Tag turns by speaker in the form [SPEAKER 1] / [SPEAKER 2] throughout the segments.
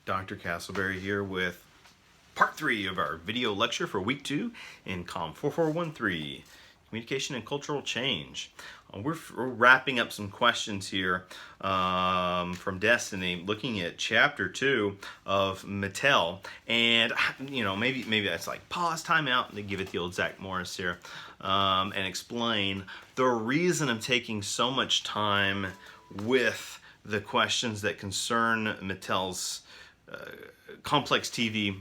[SPEAKER 1] Dr. Castleberry here with part 3 of our video lecture for week 2 in COM 4413, Communication and Cultural Change. We're wrapping up some questions here from Destiny, looking at chapter 2 of Mattel, and maybe that's like pause, time out, and give it the old Zach Morris here, and explain the reason I'm taking so much time with the questions that concern Mattel's complex TV,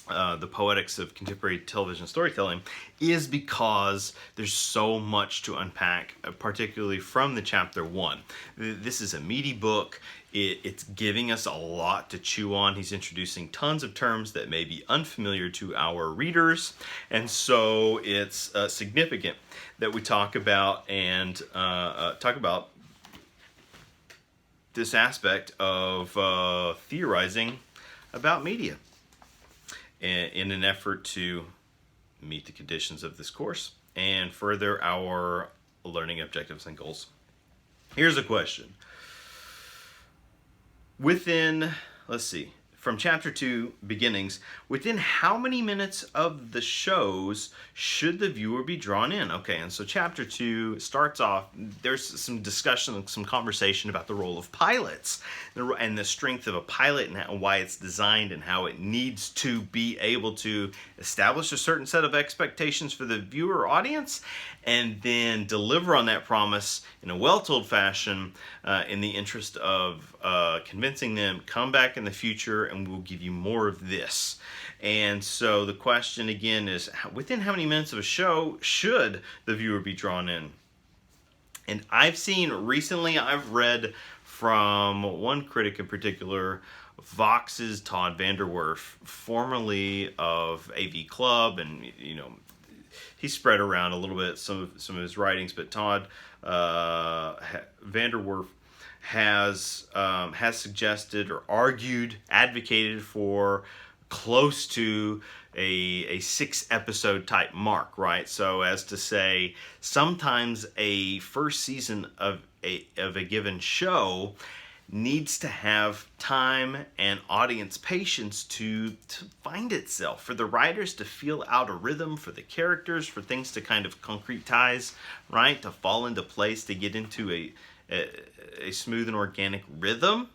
[SPEAKER 1] the poetics of contemporary television storytelling, is because there's so much to unpack, particularly from the chapter 1. This is a meaty book. It's giving us a lot to chew on. He's introducing tons of terms that may be unfamiliar to our readers, and so it's significant that we talk about this aspect of theorizing about media in an effort to meet the conditions of this course and further our learning objectives and goals. Here's a question. From chapter 2, beginnings, within how many minutes of the shows should the viewer be drawn in? Okay, and so chapter 2 starts off, there's some discussion, some conversation about the role of pilots and the strength of a pilot and why it's designed and how it needs to be able to establish a certain set of expectations for the viewer or audience and then deliver on that promise in a well-told fashion in the interest of convincing them, come back in the future and we'll give you more of this. And so the question again is, within how many minutes of a show should the viewer be drawn in? And I've read from one critic in particular, Vox's Todd Vanderwerf, formerly of AV Club, and he spread around a little bit some of his writings, but Todd Vanderwerf has suggested or advocated for close to a 6-episode type mark, right? So as to say, sometimes a first season of a given show needs to have time and audience patience to find itself, for the writers to feel out a rhythm, for the characters, for things to kind of concretize, right? To fall into place, to get into a smooth and organic rhythm.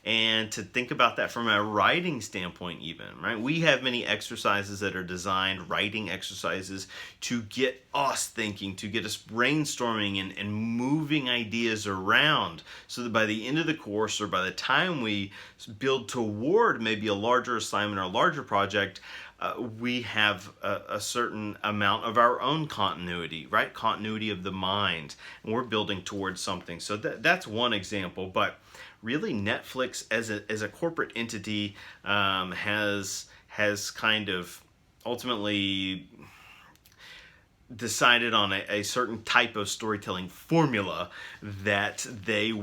[SPEAKER 1] And to think about that from a writing standpoint even, right? We have many exercises that are designed, writing exercises, to get us thinking, to get us brainstorming and moving ideas around, so that by the end of the course, or by the time we build toward maybe a larger assignment or a larger project, we have a certain amount of our own continuity, right? Continuity of the mind, and we're building towards something. So that's one example, but really Netflix as a corporate entity has kind of ultimately decided on a certain type of storytelling formula that they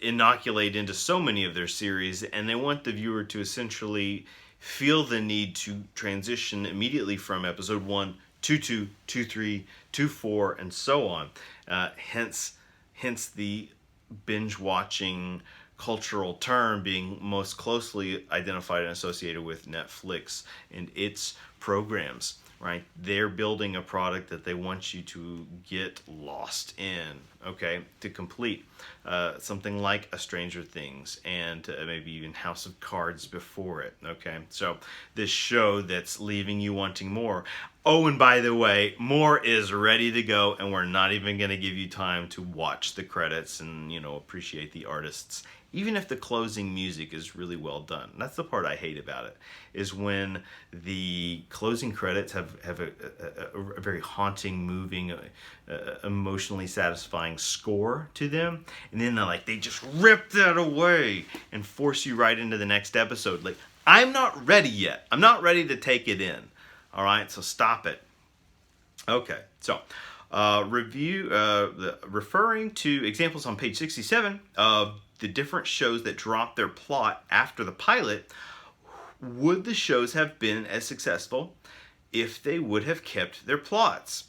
[SPEAKER 1] inoculate into so many of their series, and they want the viewer to essentially feel the need to transition immediately from episode 1 to 2 to 3 to 4 and so on. Hence the binge watching cultural term being most closely identified and associated with Netflix and its programs, right? They're building a product that they want you to get lost in, okay? To complete something like A Stranger Things and maybe even House of Cards before it, okay? So this show that's leaving you wanting more. Oh, and by the way, more is ready to go, and we're not even going to give you time to watch the credits and, appreciate the artists, even if the closing music is really well done. That's the part I hate about it, is when the closing credits have a very haunting, moving, emotionally satisfying score to them, and then they just rip that away and force you right into the next episode. Like, I'm not ready yet. I'm not ready to take it in. All right, so stop it. Okay, so referring to examples on page 67 of the different shows that drop their plot after the pilot, would the shows have been as successful if they would have kept their plots?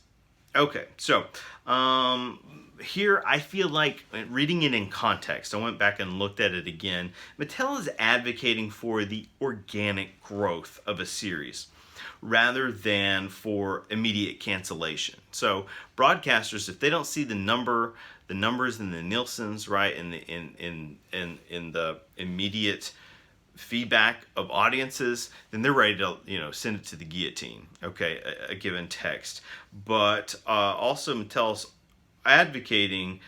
[SPEAKER 1] Okay, so here I feel like reading it in context, I went back and looked at it again. Mattel is advocating for the organic growth of a series rather than for immediate cancellation. So broadcasters, if they don't see the numbers in the Nielsen's, right, in the immediate feedback of audiences, then they're ready to send it to the guillotine. Okay, a given text, but also Mattel's advocating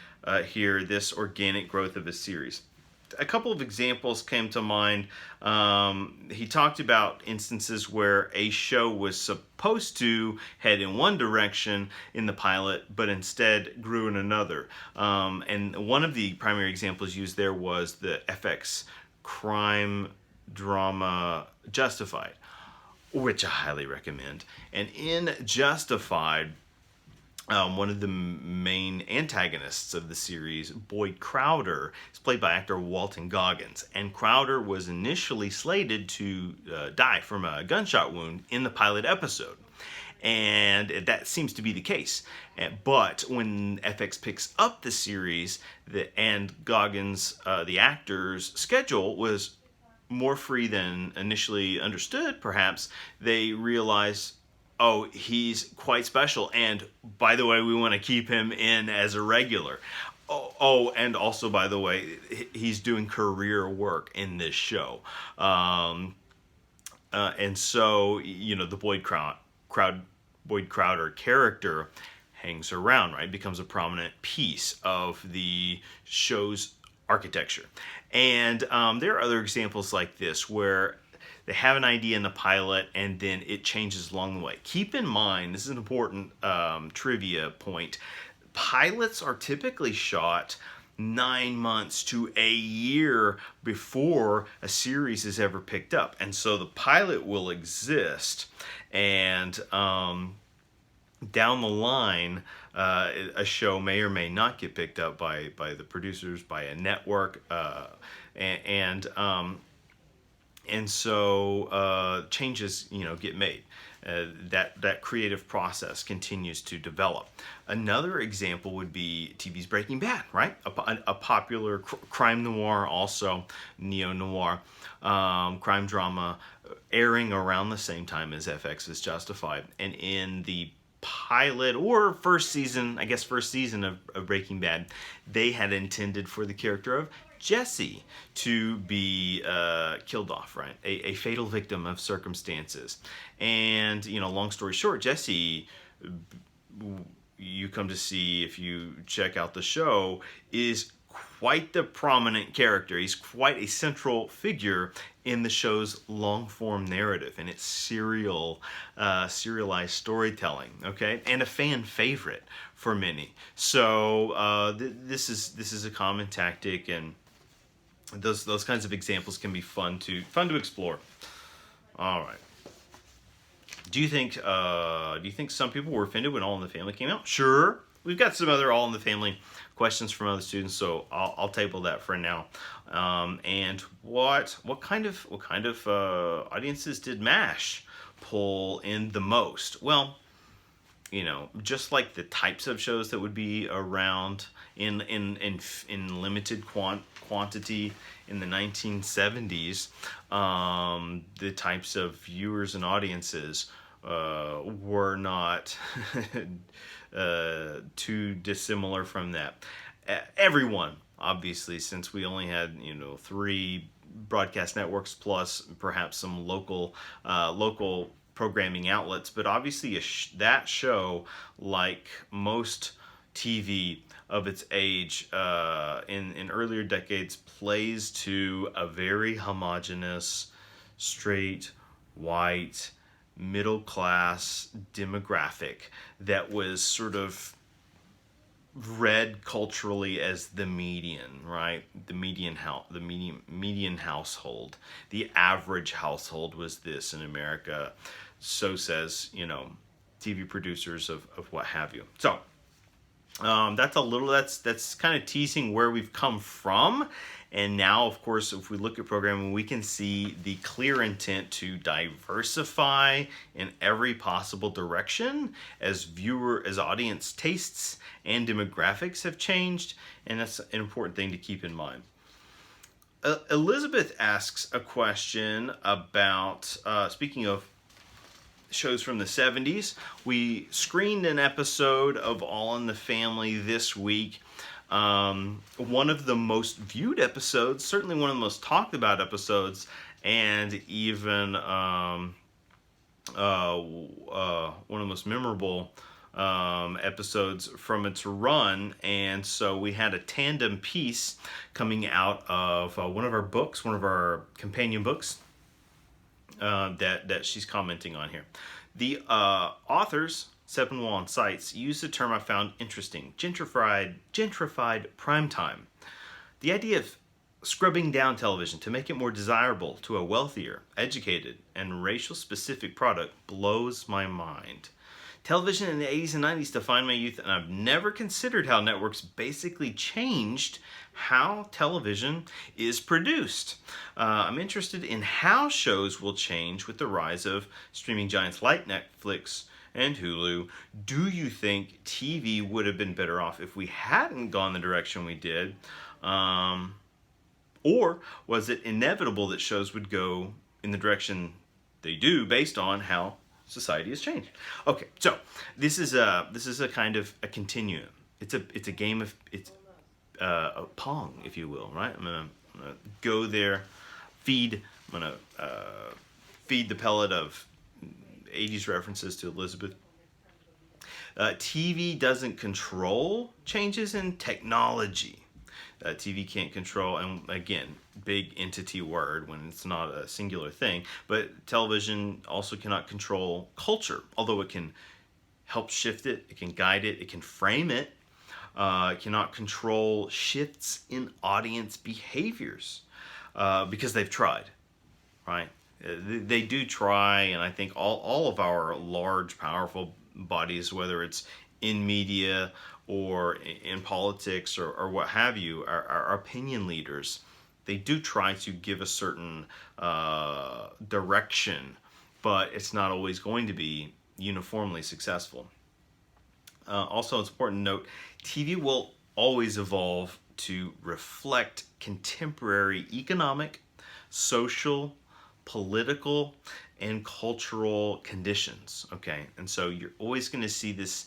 [SPEAKER 1] here this organic growth of a series. A couple of examples came to mind. He talked about instances where a show was supposed to head in one direction in the pilot, but instead grew in another. And one of the primary examples used there was the FX crime drama Justified, which I highly recommend. And in Justified, one of the main antagonists of the series, Boyd Crowder, is played by actor Walton Goggins. And Crowder was initially slated to die from a gunshot wound in the pilot episode. And that seems to be the case. But when FX picks up the series, and Goggins, the actor's schedule was more free than initially understood, perhaps, they realize, oh, he's quite special, and by the way, we want to keep him in as a regular. And also, by the way, he's doing career work in this show. And so, the Boyd Crowder character hangs around, right? Becomes a prominent piece of the show's architecture. And there are other examples like this where they have an idea in the pilot and then it changes along the way. Keep in mind, this is an important trivia point, pilots are typically shot 9 months to a year before a series is ever picked up. And so the pilot will exist, and down the line, a show may or may not get picked up by the producers, by a network, and so changes get made. That creative process continues to develop. Another example would be TV's Breaking Bad, right? A popular crime noir, also neo-noir crime drama, airing around the same time as FX's Justified. And in the pilot or first season of Breaking Bad, they had intended for the character of Jesse to be killed off, right? A fatal victim of circumstances. And, long story short, Jesse, you come to see if you check out the show, is quite the prominent character. He's quite a central figure in the show's long-form narrative and its serialized storytelling, okay? And a fan favorite for many. So this is a common tactic, and those kinds of examples can be fun to explore. All right. Do you think some people were offended when All in the Family came out? Sure. We've got some other All in the Family questions from other students, so I'll table that for now. And what kind of audiences did M.A.S.H pull in the most? Well, just like the types of shows that would be around in limited quantity in the 1970s, the types of viewers and audiences were not too dissimilar from that. Everyone, obviously, since we only had 3 broadcast networks plus perhaps some local programming outlets, but obviously that show, like most TV of its age in earlier decades, plays to a very homogeneous, straight, white, middle class demographic that was sort of read culturally as the median, right? The median household. The average household was this in America. So says, TV producers of what have you. So That's kind of teasing where we've come from, and now, of course, if we look at programming, we can see the clear intent to diversify in every possible direction as audience tastes and demographics have changed, and that's an important thing to keep in mind. Elizabeth asks a question about, speaking of shows from the 70s. We screened an episode of All in the Family this week. One of the most viewed episodes, certainly one of the most talked about episodes, and even one of the most memorable episodes from its run. And so we had a tandem piece coming out of one of our books, one of our companion books, that she's commenting on here. The authors, Sepinwall and Seitz, used a term I found interesting: gentrified primetime. The idea of scrubbing down television to make it more desirable to a wealthier, educated, and racial-specific product blows my mind. Television in the 80s and 90s defined my youth, and I've never considered how networks basically changed how television is produced. I'm interested in how shows will change with the rise of streaming giants like Netflix and Hulu. Do you think TV would have been better off if we hadn't gone the direction we did? Or was it inevitable that shows would go in the direction they do based on how society has changed? Okay, so this is a kind of a continuum. It's a game of a Pong, if you will, right? I'm gonna go there, feed the pellet of 80s references to Elizabeth. TV doesn't control changes in technology. TV can't control, and again, big entity word when it's not a singular thing, but television also cannot control culture, although it can help shift it, it can guide it, it can frame it. It cannot control shifts in audience behaviors because they've tried, right? They do try, and I think all of our large, powerful bodies, whether it's in media or in politics or what have you, our opinion leaders, they do try to give a certain direction, but it's not always going to be uniformly successful. Also, it's important to note, TV will always evolve to reflect contemporary economic, social, political, and cultural conditions. Okay, and so you're always going to see this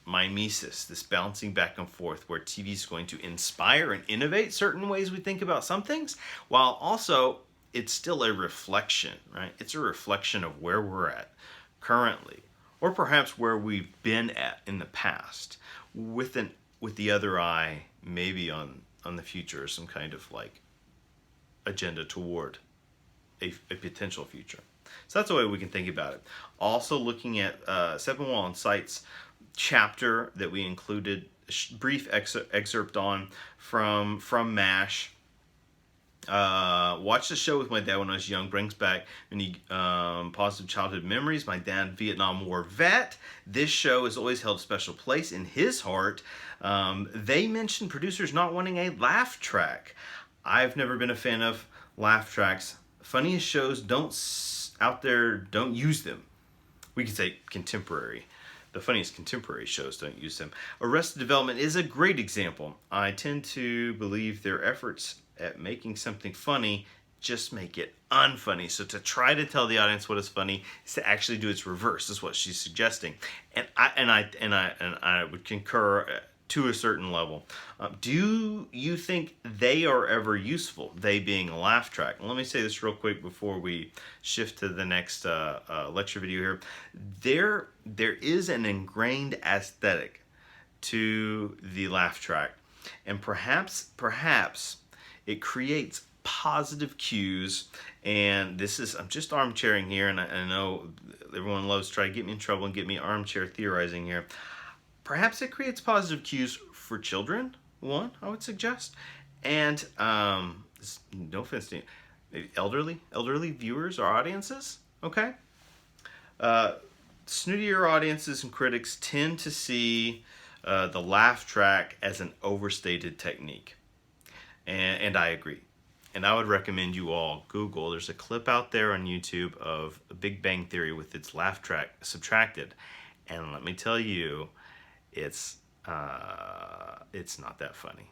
[SPEAKER 1] mimesis, this bouncing back and forth, where TV is going to inspire and innovate certain ways we think about some things, while also it's still a reflection, right? It's a reflection of where we're at currently, or perhaps where we've been at in the past, with the other eye maybe on the future, or some kind of like agenda toward a potential future. So that's the way we can think about it. Also looking at Sepinwall and Seitz chapter that we included a brief excerpt on from M.A.S.H. Watched the show with my dad when I was young. Brings back many positive childhood memories. My dad, Vietnam War vet. This show has always held a special place in his heart. They mentioned producers not wanting a laugh track. I've never been a fan of laugh tracks. Funniest shows out there don't use them. We could say contemporary. The funniest contemporary shows don't use them. Arrested Development is a great example. I tend to believe their efforts at making something funny just make it unfunny. So to try to tell the audience what is funny is to actually do its reverse, is what she's suggesting. And I would concur to a certain level. Do you think they are ever useful? They being a laugh track. And let me say this real quick before we shift to the next lecture video here. There is an ingrained aesthetic to the laugh track, and perhaps it creates positive cues. And this is, I'm just armchairing here, and I know everyone loves to try to get me in trouble and get me armchair theorizing here. Perhaps it creates positive cues for children, one, I would suggest. And no offense to maybe elderly viewers or audiences, okay? Snootier audiences and critics tend to see the laugh track as an overstated technique. And I agree. And I would recommend you all Google. There's a clip out there on YouTube of a Big Bang Theory with its laugh track subtracted. And let me tell you, it's not that funny.